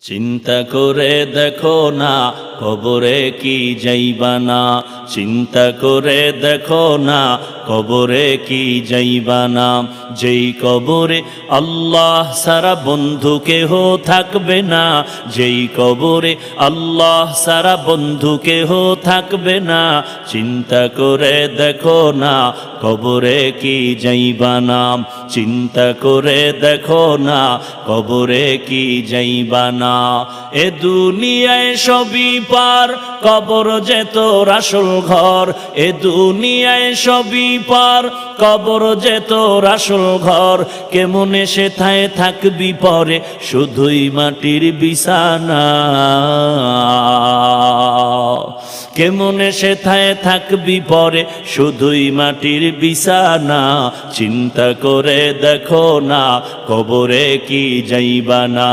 চিন্তা করে দেখো না কবরে কি যাইবা না, চিন্তা করে দেখো না কবরে কি যাইবা না। যেই কবরে আল্লাহ সারা বন্ধু কেহ থাকবে না, যেই কবরে আল্লাহ সারা বন্ধু কেহ থাকবে না। চিন্তা করে দেখো না কবরে কি যাইবা না, চিন্তা করে দেখো না কবরে কি যাইবা না। এ দুনিয়ায় সবই পার, কবর যে তোর আসল ঘর। এ দুনিয়ায় সবই পার, কবর যে তোর আসল ঘর। কেমনে সেথায় থাকবি পরে, শুধুই মাটির বিছানা। কেমনে সেথায় থাকবি পরে, শুধুই মাটির বিছানা। চিন্তা করে দেখো না কবরে কি যাইবা না।